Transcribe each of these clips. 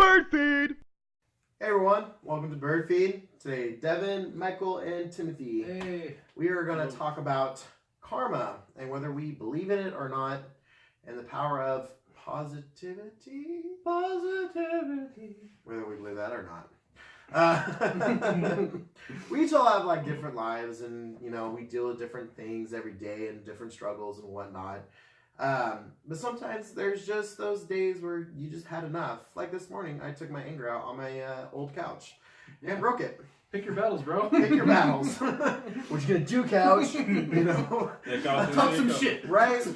Bird Feed! Hey everyone, welcome to Bird Feed. Today, Devin, Michael, and Timothy. Hey. We are going to talk about karma and whether we believe in it or not, and the power of positivity. Whether we believe that or not. We each all have like different lives, and we deal with different things every day and different struggles and whatnot. But sometimes there's just those days where you just had enough. Like this morning, I took my anger out on my old couch and broke it. Pick your battles, bro. Pick your battles. What you gonna do, couch? Talk some shit, right?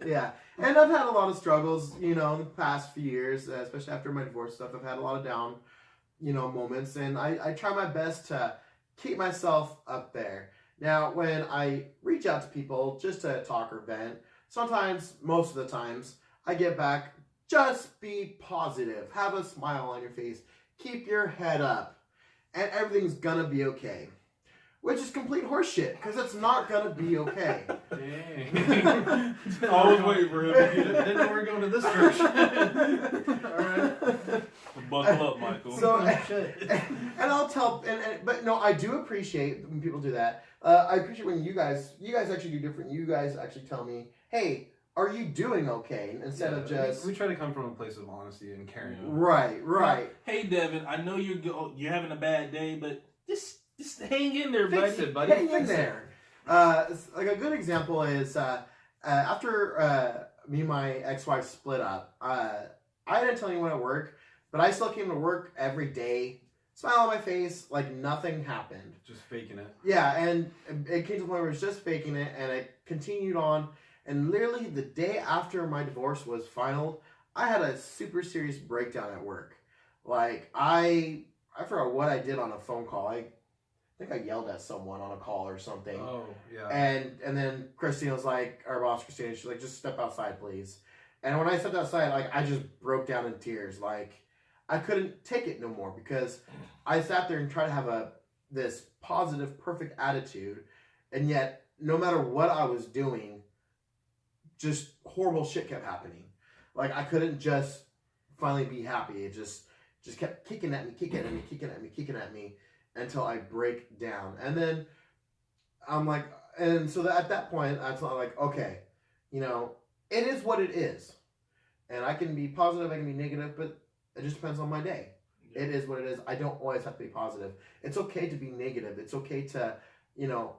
Yeah. And I've had a lot of struggles, in the past few years, especially after my divorce stuff. I've had a lot of down, moments, and I try my best to keep myself up there. Now, when I reach out to people just to talk or vent, sometimes, most of the times, I get back, just be positive. Have a smile on your face. Keep your head up. And everything's gonna be okay. Which is complete horseshit, because it's not gonna be okay. Dang. Always waiting for him. Didn't know we were going to this church. Alright. Buckle up, Michael. So, and I'll tell, but no, I do appreciate when people do that. I appreciate when you guys actually do different. You guys actually tell me, hey, are you doing okay? Instead of just... We try to come from a place of honesty and caring. Right. Hey, Devin, I know you're having a bad day, but just hang in there, buddy. Fix it, buddy. Hang in there. Like a good example is after me and my ex-wife split up, I didn't tell anyone at work, but I still came to work every day, smile on my face, like nothing happened. Just faking it. Yeah, and it came to the point where it was just faking it, and it continued on. And literally the day after my divorce was final, I had a super serious breakdown at work. Like, I forgot what I did on a phone call. I think I yelled at someone on a call or something. Oh, yeah. And then Christine was like, our boss Christine, she's like, just step outside, please. And when I stepped outside, like, I just broke down in tears. Like, I couldn't take it no more because I sat there and tried to have this positive, perfect attitude. And yet, no matter what I was doing, just horrible shit kept happening. Like, I couldn't just finally be happy. It just kept kicking at me until I break down. And then I'm like, and so at that point, I'm like, okay, it is what it is. And I can be positive, I can be negative, but it just depends on my day. Yeah. It is what it is. I don't always have to be positive. It's okay to be negative. It's okay to,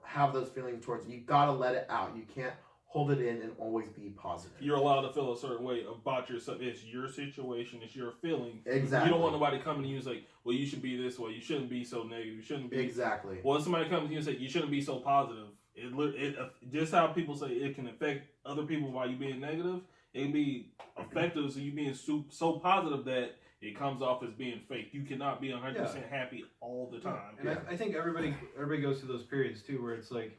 have those feelings towards you. You gotta let it out. You can't hold it in and always be positive. You're allowed to feel a certain way about yourself. It's your situation. It's your feeling. Exactly. You don't want nobody coming to you and say, well, you should be this way. You shouldn't be so negative. You shouldn't be... Exactly. Well, if somebody comes to you and say, you shouldn't be so positive, it just how people say it can affect other people while you being negative, it can be effective so you being so positive that it comes off as being fake. You cannot be 100% happy all the time. And I think everybody goes through those periods, too, where it's like...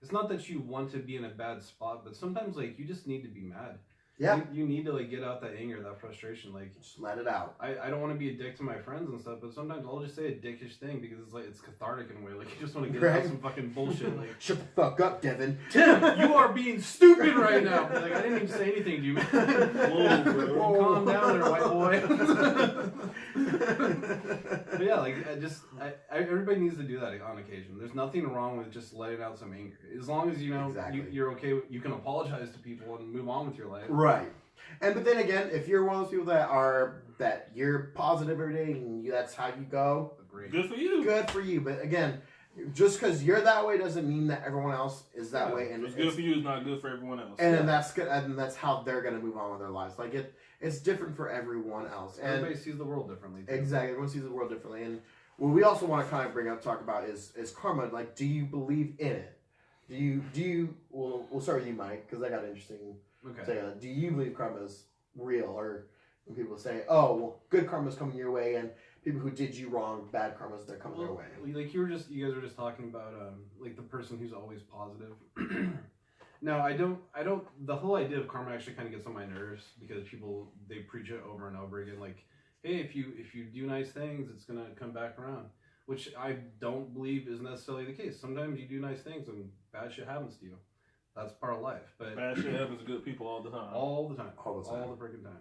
It's not that you want to be in a bad spot, but sometimes, like, you just need to be mad. Yeah. You need to, like, get out that anger, that frustration. Like, just let it out. I don't want to be a dick to my friends and stuff, but sometimes I'll just say a dickish thing because it's, like, it's cathartic in a way. Like, you just want to get out some fucking bullshit. Like, shut the fuck up, Devin. Tim, you are being stupid right now. Like, I didn't even say anything to you. Whoa, bro. Calm down there, white boy. But yeah, like, everybody needs to do that on occasion. There's nothing wrong with just letting out some anger. As long as, exactly. you're okay, you can apologize to people and move on with your life. Right. But then again, if you're one of those people that you're positive every day and that's how you go, Agreed. Good for you. Good for you. But again, just because you're that way doesn't mean that everyone else is that way. And what's good for you is not good for everyone else. And that's good. And that's how they're gonna move on with their lives. Like it's different for everyone else. And everybody sees the world differently. Too. Exactly. Everyone sees the world differently. And what we also want to kind of talk about is karma. Like, do you believe in it? Do you? Well, we'll start with you, Mike, because I got an interesting. Okay. Do you believe karma is real, or when people say, "Oh, well, good karma's coming your way," and people who did you wrong, bad karma's they're coming their way? Like you guys were just talking about, like the person who's always positive. No, I don't. The whole idea of karma actually kind of gets on my nerves because people they preach it over and over again. Like, hey, if you do nice things, it's gonna come back around. Which I don't believe is necessarily the case. Sometimes you do nice things and bad shit happens to you. That's part of life. But bad shit happens to good people all the time. All the time. All the time. All the freaking time.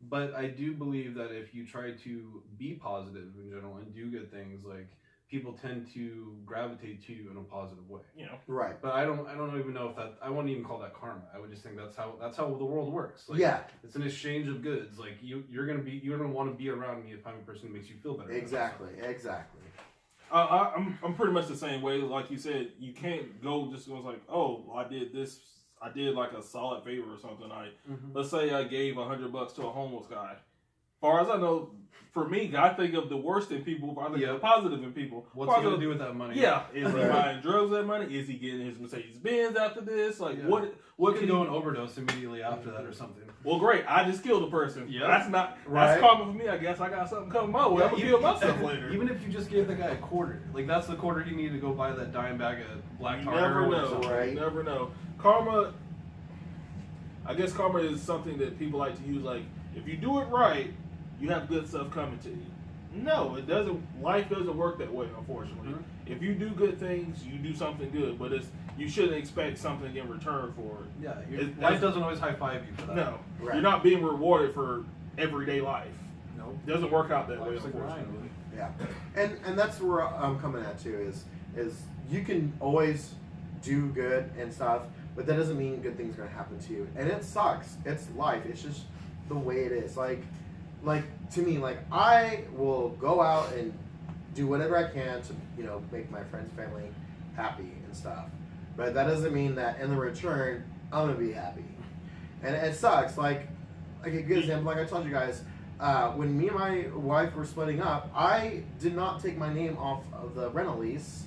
But I do believe that if you try to be positive in general and do good things, like people tend to gravitate to you in a positive way. You know, Right. But I don't even know if that, I wouldn't even call that karma. I would just think that's how the world works. Like, Yeah. it's an exchange of goods. Like you're gonna want to be around me if I'm a person who makes you feel better. Exactly. I'm pretty much the same way. Like you said, you can't go just goes like, oh, I did this. I did like a solid favor or something. Let's say I gave $100 to a homeless guy. Far as I know, for me, I think of the worst in people. I think of the positive in people. What's he gonna do with that money? Yeah, is he buying drugs with that money? Is he getting his Mercedes Benz after this? Like what could go and overdose immediately after that or something? Well, great. I just killed a person. Yeah, that's karma for me. I guess I got something coming my way. I'm gonna kill myself later. Even if you just gave the guy a quarter, like that's the quarter he needed to go buy that dime bag of black tar. You never know. Right? You never know. Karma. I guess karma is something that people like to use. Like if you do it right, you have good stuff coming to you. No, it doesn't. Life doesn't work that way, unfortunately. Mm-hmm. If you do good things, you do something good, but you shouldn't expect something in return for it. Yeah, life doesn't always high five you for that. No, you're not being rewarded for everyday life. No, it doesn't work out that way, unfortunately. Yeah, and that's where I'm coming at too. Is you can always do good and stuff, but that doesn't mean good things are gonna happen to you. And it sucks. It's life. It's just the way it is. Like to me, like I will go out and do whatever I can to make my friends, family happy and stuff. But that doesn't mean that in the return I'm gonna be happy. And it sucks. Like a good example, like I told you guys, when me and my wife were splitting up, I did not take my name off of the rental lease,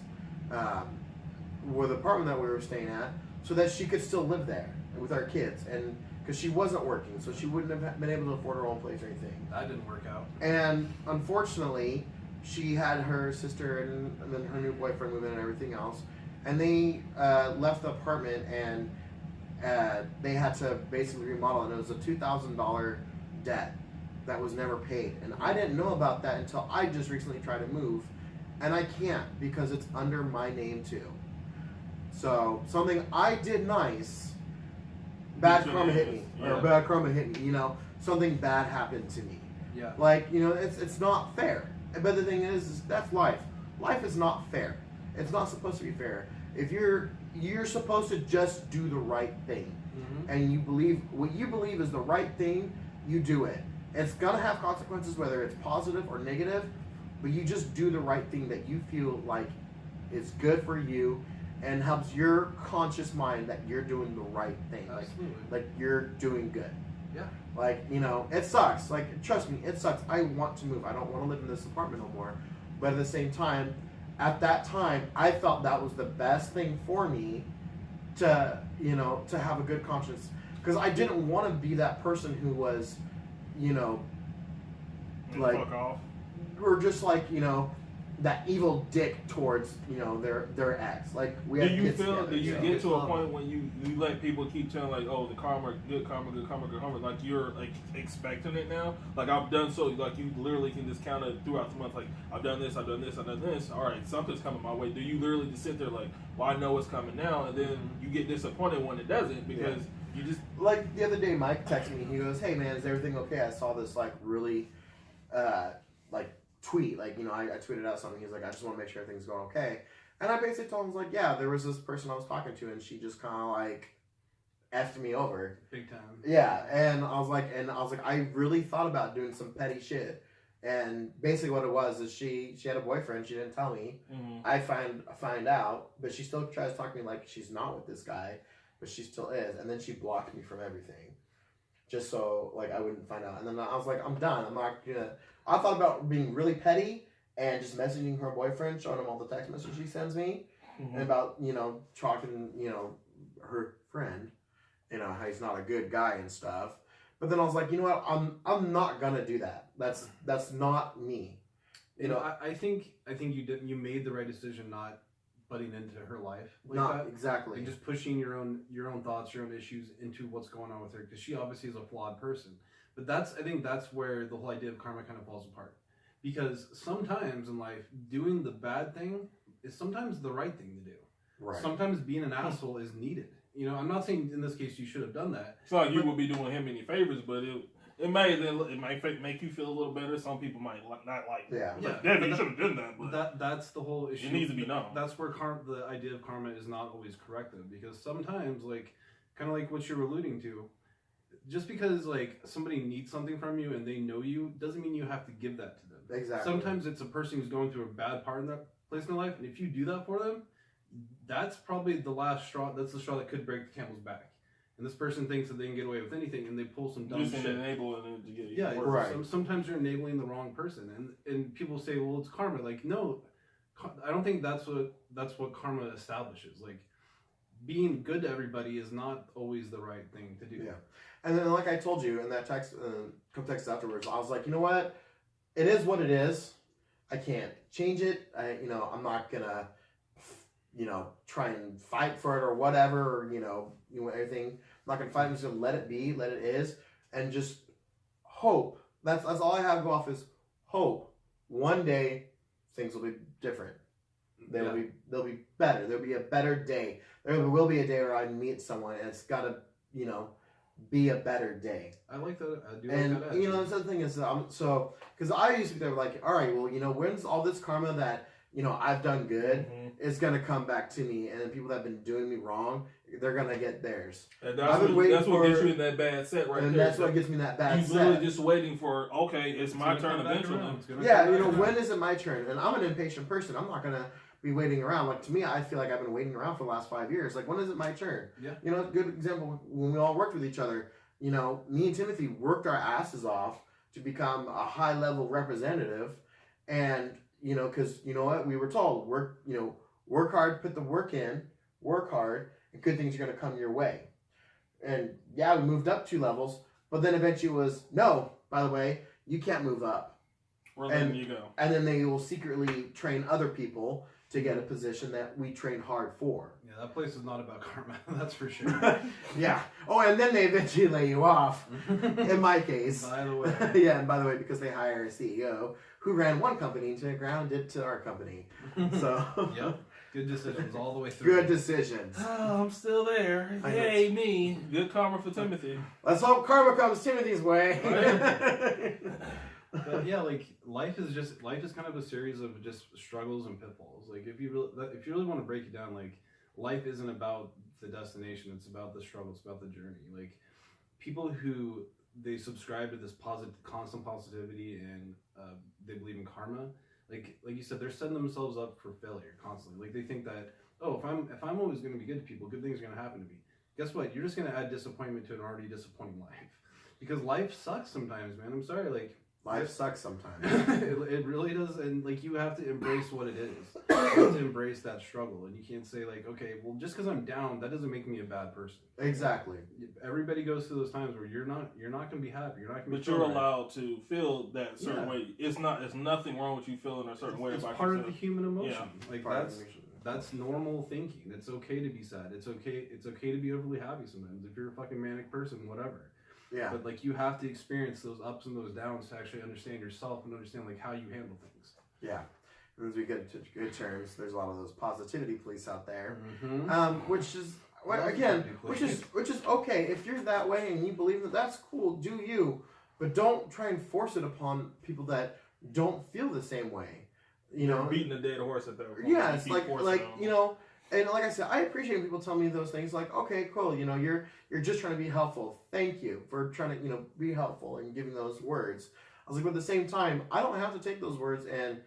or the apartment that we were staying at, so that she could still live there with our kids, and because she wasn't working, so she wouldn't have been able to afford her own place or anything. That didn't work out. And unfortunately, she had her sister and then her new boyfriend move in and everything else, and they left the apartment, and they had to basically remodel, and it was a $2,000 debt that was never paid. And I didn't know about that until I just recently tried to move, and I can't because it's under my name too. So something I did nice, bad karma hit me, or bad karma hit me. Something bad happened to me. Yeah. Like it's not fair. But the thing is that's life. Life is not fair. It's not supposed to be fair. If you're supposed to just do the right thing, and you believe what you believe is the right thing, you do it. It's gonna have consequences, whether it's positive or negative, but you just do the right thing that you feel like is good for you and helps your conscious mind that you're doing the right thing. Like you're doing good. Yeah. Like, it sucks. Like, trust me, it sucks. I want to move. I don't want to live in this apartment no more. But at the same time, at that time, I felt that was the best thing for me to have a good conscience. Because I didn't want to be that person who was, like, fuck off. Or just like, that evil dick towards, their ex. Like, we had kids together. Do you get to a point when you let people keep telling like, oh, the karma, good karma, good karma, good karma, like you're like expecting it now? Like I've done so, like you literally can just count it throughout the month, like I've done this, I've done this, I've done this. All right, something's coming my way. Do you literally just sit there like, well, I know it's coming now, and then you get disappointed when it doesn't because you just like the other day, Mike texted me. He goes, "Hey man, is everything okay? I saw this like really, like." tweet, like, I tweeted out something. He's like, I just want to make sure everything's going okay. And I basically told him, like, yeah, there was this person I was talking to, and she just kind of like effed me over big time. Yeah, and I was like, I really thought about doing some petty shit. And basically what it was is she had a boyfriend. She didn't tell me. I find out, but she still tries to talk to me like she's not with this guy, but she still is. And then she blocked me from everything, just so like I wouldn't find out. And then I was like, I'm done. I'm not gonna. I thought about being really petty and just messaging her boyfriend, showing him all the text messages she sends me, and about talking her friend, how he's not a good guy and stuff. But then I was like, you know what? I'm not gonna do that. That's not me. I think you made the right decision not butting into her life like not that. Exactly. And just pushing your own thoughts, your own issues into what's going on with her, because she obviously is a flawed person. But I think that's where the whole idea of karma kind of falls apart. Because sometimes in life, doing the bad thing is sometimes the right thing to do. Right. Sometimes being an asshole is needed. I'm not saying in this case you should have done that. It's not like you would be doing him any favors, but It might make you feel a little better. Some people might not like it. Yeah. Yeah, Devin, you should have done that. But that's the whole issue. it needs to be known. That's where the idea of karma is not always correct, though, because sometimes, like, kind of like what you're alluding to, just because like somebody needs something from you and they know you doesn't mean you have to give that to them. Exactly. Sometimes it's a person who's going through a bad part in that place in their life, and if you do that for them, that's probably the last straw. That's the straw that could break the camel's back. And this person thinks that they can get away with anything, and they pull some dumb shit. Enabling it to get Yeah, worse. Right. sometimes you're enabling the wrong person, and people say, "Well, it's karma." Like, no, I don't think that's what karma establishes. Like, being good to everybody is not always the right thing to do. Yeah. And then, like I told you in that text, text afterwards, I was like, you know what? It is what it is. I can't change it. I'm not gonna, try and fight for it or whatever. Or, everything. I'm not gonna fight. I'm just gonna let it be, let it is, and just hope. That's all I have to go off is hope. One day, things will be different. They'll be better. There'll be a better day. There will be a day where I meet someone, and it's gotta, be a better day. I like that. I do And like that. Attitude. the other thing is, because I used to be there like, all right, well, when's all this karma that I've done good is gonna come back to me, and then people that have been doing me wrong, they're gonna get theirs. And that's what gets you in that bad set right and there. that's what gets me in that bad You're set. literally just waiting for, okay, it's my turn eventually. Yeah, when is it my turn? And I'm an impatient person. I'm not gonna be waiting around. Like, to me, I feel like I've been waiting around for the last 5 years. Like, when is it my turn? Yeah. Good example, when we all worked with each other, me and Timothy worked our asses off to become a high-level representative. And, because, what? We were told, work hard, put the work in, work hard, and good things are going to come your way. And, yeah, we moved up 2 levels, but then eventually it was, no, by the way, you can't move up. We're letting you go. And then they will secretly train other people to get a position that we trained hard for. Yeah, that place is not about karma. That's for sure. Yeah. Oh, and then they eventually lay you off. In my case. By the way. Yeah, and by the way, because they hire a CEO who ran one company to the ground, did to our company. So. Yep. Good decisions all the way through. Good decisions. Oh, I'm still there. Yay, me. Good karma for Timothy. Let's hope karma comes Timothy's way. But yeah, like life is kind of a series of just struggles and pitfalls. Like if you really want to break it down, like life isn't about the destination; it's about the struggle, it's about the journey. Like people who they subscribe to this constant positivity, and they believe in karma. Like you said, they're setting themselves up for failure constantly. Like they think that, oh, if I'm always going to be good to people, good things are going to happen to me. Guess what? You're just going to add disappointment to an already disappointing life, because life sucks sometimes, man. I'm sorry, like. Life sucks sometimes. It really does, and like you have to embrace what it is. You have to embrace that struggle, and you can't say like, okay, well, just because I'm down, that doesn't make me a bad person. Exactly. Everybody goes through those times where you're not going to be happy. You're not going to. But you're allowed to feel that certain way. It's nothing wrong with you feeling a certain way it's about part yourself. of the human emotion. Yeah. Like that's normal thinking. It's okay to be sad. It's okay to be overly happy sometimes. If you're a fucking manic person, whatever. Yeah. But like you have to experience those ups and those downs to actually understand yourself and understand like how you handle things. Yeah. And as we get to good terms, there's a lot of those positivity police out there, which is okay. If you're that way and you believe that, that's cool. Do you? But don't try and force it upon people that don't feel the same way. Beating a dead horse at that point. Yeah, it's like and like I said, I appreciate when people tell me those things. Like, okay, cool. You're just trying to be helpful. Thank you for trying to be helpful and giving those words. I was like, but at the same time, I don't have to take those words and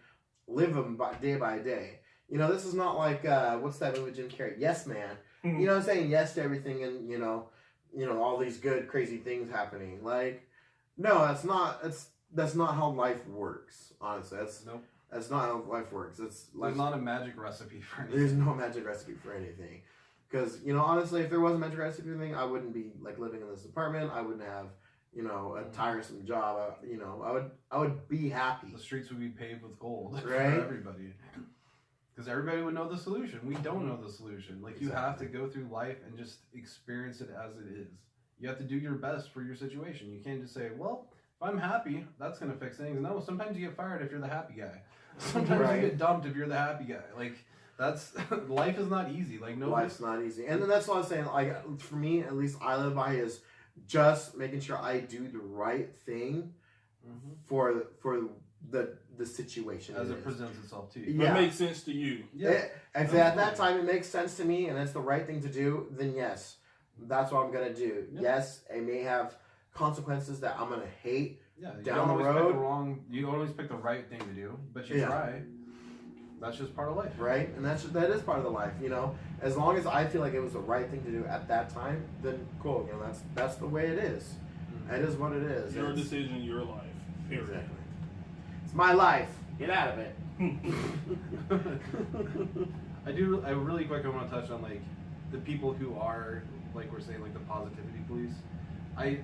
live them day by day. This is not like what's that movie with Jim Carrey? Yes Man. I'm saying yes to everything, and all these good crazy things happening. Like, no, that's not how life works. Honestly, Nope. That's not how life works. There's not a magic recipe for anything. There's no magic recipe for anything. Because, honestly, if there was a magic recipe for anything, I wouldn't be, like, living in this apartment. I wouldn't have, a tiresome job. I would be happy. The streets would be paved with gold right? for everybody. Because everybody would know the solution. We don't know the solution. Like, you have to go through life and just experience it as it is. You have to do your best for your situation. You can't just say, well, if I'm happy, that's going to fix things. No, sometimes you get fired if you're the happy guy. Sometimes you get dumped if you're the happy guy. Like, that's life is not easy. Like, no, life's not easy. And then that's what I was saying. Like, for me, at least, I live by is just making sure I do the right thing for the situation as it is. presents itself to you. Yeah. It makes sense to you. If at that time it makes sense to me and it's the right thing to do, then yes, that's what I'm gonna do. Yeah. Yes, it may have consequences that I'm gonna hate. Yeah, you Down don't the always road. you don't always pick the right thing to do, but you try. That's just part of life, Right, and that is part of the life. You know, as long as I feel like it was the right thing to do at that time, then cool. You know, that's the way it is. It is what it is. Your decision, your life. Period. Exactly. It's my life. Get out of it. I really quick I want to touch on like the people who are like we're saying like the positivity police. I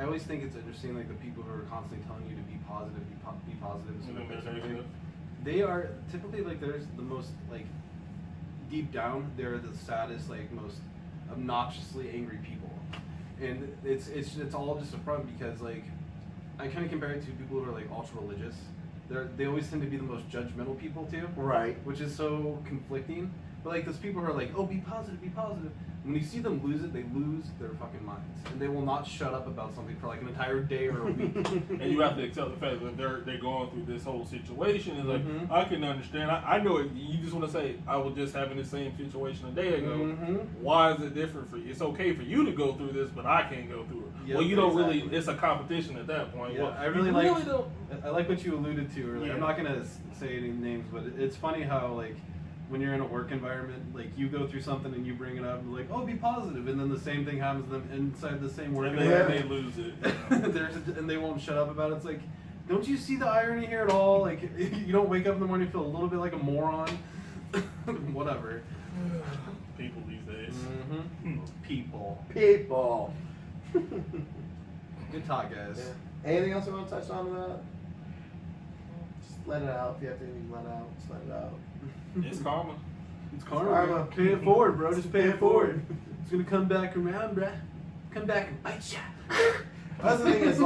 always think it's interesting like the people who are constantly telling you to be positive, be positive. They are typically like there's the most like deep down they're the saddest like most obnoxiously angry people, and it's all just a front because like I kind of compare it to people who are like ultra religious. They always tend to be the most judgmental people too, Right. which is so conflicting. But like those people who are like, oh, be positive, be positive. When you see them lose it, they lose their fucking minds, and they will not shut up about something for like an entire day or a week. And you have to accept the fact that they're going through this whole situation. And like, I can understand. I know it. You just want to say, I was just having the same situation a day ago. Why is it different for you? It's okay for you to go through this, but I can't go through it. Yep, Well, you don't exactly. really. It's a competition at that point. Yeah, Well, I really you like. don't. I like what you alluded to earlier. Yeah. I'm not gonna say any names, but it's funny how like when you're in a work environment, like you go through something and you bring it up, and like, oh, be positive, and then the same thing happens to them inside the same work And environment. they lose it. And they won't shut up about it. It's like, don't you see the irony here at all? Like, you don't wake up in the morning and feel a little bit like a moron. Whatever. People these days. People. Good talk, guys. Yeah. Anything else you want to touch on that? Just let it out. If you have anything to let out, just let it out. It's karma. It's karma. Karma. Pay it forward, bro. Just pay it forward. It's gonna come back around, bruh. Come back and bite ya. That's the thing is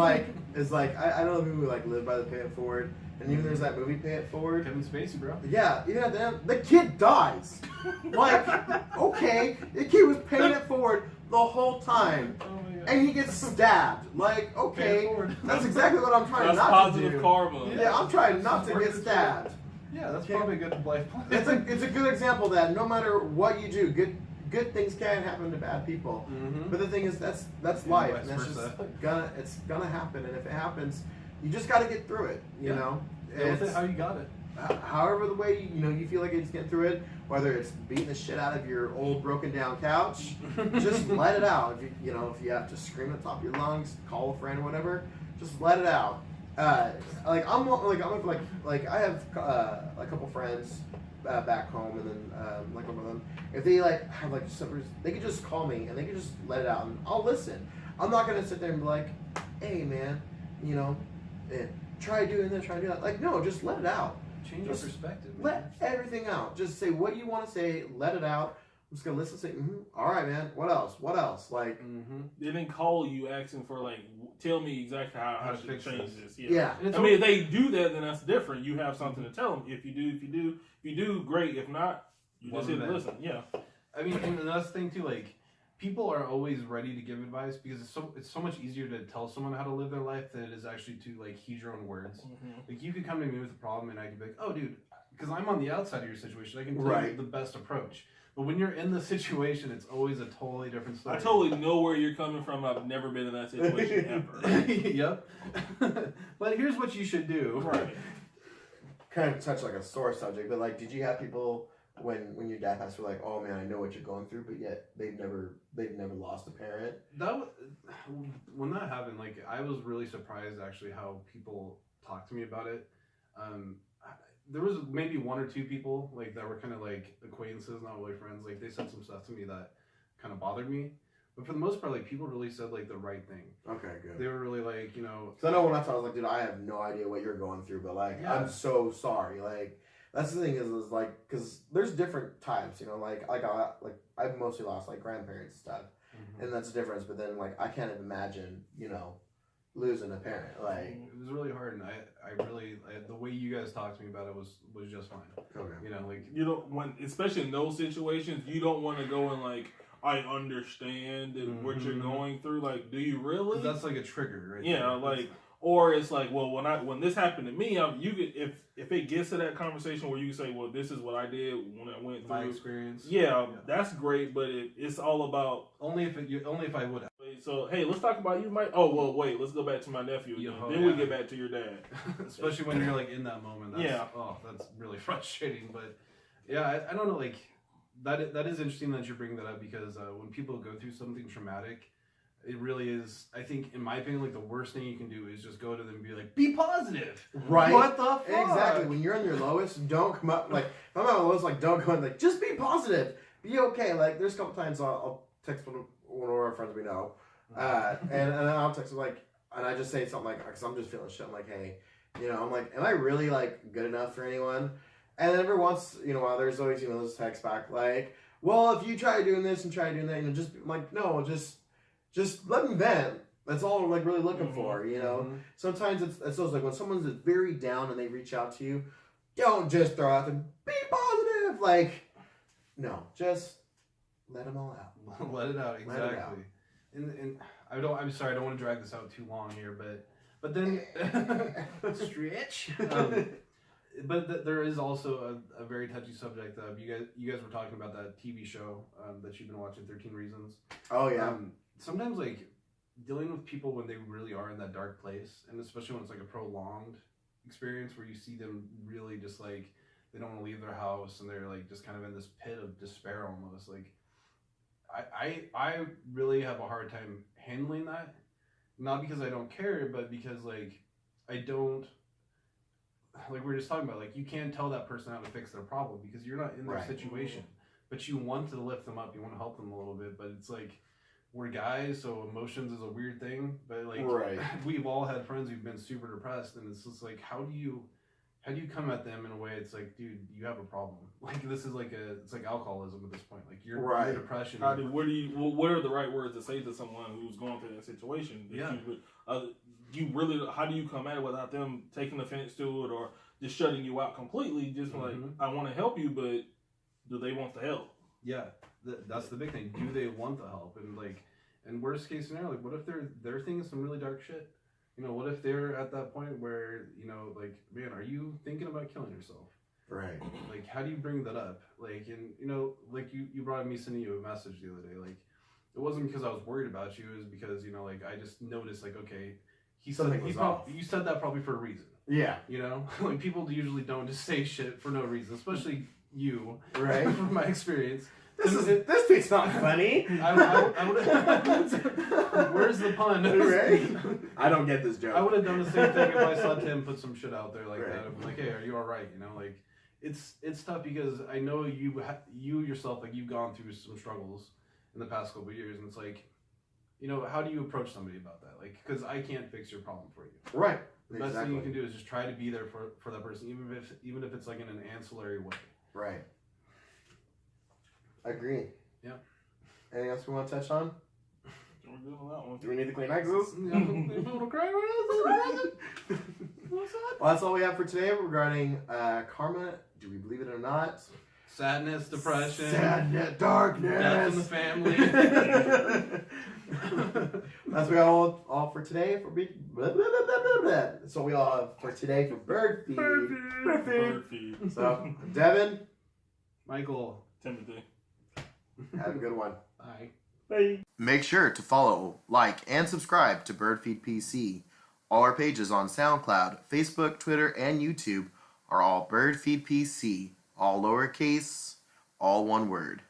like I know people who like live by the pay it forward, and even there's that movie Pay It Forward. Kevin Spacey, bro. Yeah, even at the end, the kid dies. Like, okay, the kid was paying it forward the whole time, Oh my God. and he gets stabbed. Like, Pay okay, it forward. that's exactly what I'm trying That's not positive to do. karma. Yeah, I'm trying not to get stabbed. Yeah, that's Okay. probably a good life plan. It's a good example that no matter what you do, good things can happen to bad people. But the thing is, that's life, vice and that's versa. just gonna happen. And if it happens, you just got to get through it. You know, Deal with it how you got it. however the way you feel like it's getting through it, whether it's beating the shit out of your old broken down couch, just let it out. If if you have to scream at the top of your lungs, call a friend or whatever, just let it out. I have a couple friends back home, and then like one of them, if they have something, they could just call me and they could just let it out, and I'll listen. I'm not gonna sit there and be like, hey man, try doing this, try doing that. Like, no, just let it out. Change your perspective. Man. Let everything out. Just say what you want to say. Let it out. I'm just gonna listen. Say, all right, man. What else? What else? Like, They didn't call you asking for like, tell me exactly how I to should fix change this. this. yeah. And it's I mean, if they do that, then that's different. You have something to tell them. If you do, great. If not, you just Wasn't hit bad. listen. Yeah. I mean, and another thing too, like people are always ready to give advice because it's so much easier to tell someone how to live their life than it is actually to like heed your own words. Like you could come to me with a problem and I could be like, oh dude, because I'm on the outside of your situation, I can tell you the best approach. But when you're in the situation, it's always a totally different story. I totally know where you're coming from. I've never been in that situation ever. Yep. But here's what you should do. Right. Kind of touch like a sore subject, but like, did you have people when your dad passed were like, oh man, I know what you're going through, but yet they've never lost a parent? When that happened, like I was really surprised actually how people talked to me about it. There was maybe one or two people like that were kind of like acquaintances, not really friends. Like they said some stuff to me that kind of bothered me, but for the most part, like people really said like the right thing. Okay, good. They were really like, Because I know when I was like, dude, I have no idea what you're going through, but like, Yeah. I'm so sorry. Like, that's the thing is like, because there's different types, I've mostly lost like grandparents and stuff, and that's the difference. But then like, I can't imagine, losing a parent. Like, it was really hard, and I really the way you guys talked to me about it was just fine. okay, Like You don't especially in those situations, you don't want to go and like, I understand what you're going through. Like, do you really? That's like a trigger, right? Yeah, like, or it's like, well, when this happened to me, you could if it gets to that conversation where you say, well, this is what I did when I went through my experience. Yeah, that's great, but it's all about only if I would. So hey, let's talk about you, Mike. Oh well, wait, let's go back to my nephew again. Then we get back to your dad. Especially when you're like in that moment. That's really frustrating. But yeah, I don't know. Like that is interesting that you're bringing that up because when people go through something traumatic, it really is. I think, in my opinion, like the worst thing you can do is just go to them and be like, "Be positive." Right. What the fuck? Exactly. When you're on your lowest, don't come up like. If I'm at my lowest, like don't go in like just be positive, be okay. Like there's a couple times I'll text one of our friends we know. And I'll text him like, and I just say something like, because I'm just feeling shit. I'm like, hey, I'm like, am I really like good enough for anyone? And then every once, while there's always, those texts back like, well, if you try doing this and try doing that, just I'm like, no, just let me vent. That's all I'm like really looking for, Sometimes it's those like when someone's very down and they reach out to you, don't just throw out them, be positive. Like, no, just let them all out. Let it out, exactly. Let it out. And I'm sorry, I don't want to drag this out too long here, but then stretch. But there is also a very touchy subject. You guys were talking about that TV show that you've been watching, 13 Reasons. Oh yeah. Sometimes like dealing with people when they really are in that dark place, and especially when it's like a prolonged experience where you see them really just like they don't want to leave their house and they're like just kind of in this pit of despair almost like. I really have a hard time handling that, not because I don't care, but because like I don't, like we were just talking about, like you can't tell that person how to fix their problem because you're not in their situation, but you want to lift them up, you want to help them a little bit, but it's like we're guys, so emotions is a weird thing, but like we've all had friends who've been super depressed, and it's just like how do you come at them in a way it's like, dude, you have a problem. Like this is like it's like alcoholism at this point. Like your depression. What are the right words to say to someone who's going through that situation? How do you come at it without them taking offense to it or just shutting you out completely? Just like, I want to help you, but do they want the help? Yeah, that's the big thing. Do they want the help? And like, and worst case scenario, like what if they're thinking some really dark shit? What if they're at that point where, like, man, are you thinking about killing yourself? Right. Like, how do you bring that up? Like, and, like, you brought me sending you a message the other day. Like, it wasn't because I was worried about you. It was because, like, I just noticed, like, okay, you said that probably for a reason. Yeah. Like, people usually don't just say shit for no reason, especially you. Right. From my experience. This tweet's not funny. I would where's the pun? Right? I don't get this joke. I would have done the same thing if I saw Tim put some shit out there like that. I'm like, hey, are you all right? Like it's tough because I know you yourself, like you've gone through some struggles in the past couple of years, and it's like, how do you approach somebody about that? Like, because I can't fix your problem for you. Right. The best thing you can do is just try to be there for that person, even if it's like in an ancillary way. Right. Agree. Yeah. Anything else we want to touch on? We're good on that one. Do we need the Kleenexes? Well, that's all we have for today regarding karma. Do we believe it or not? Sadness, depression, darkness, death in the family. That's what we all for today for That's what we all have for today for Bird Feed. Bird feed. So, Devin, Michael, Timothy. have a good one. Bye. Bye. Make sure to follow, like, and subscribe to Birdfeed PC. All our pages on SoundCloud, Facebook, Twitter, and YouTube are all Birdfeed PC. All lowercase, all one word.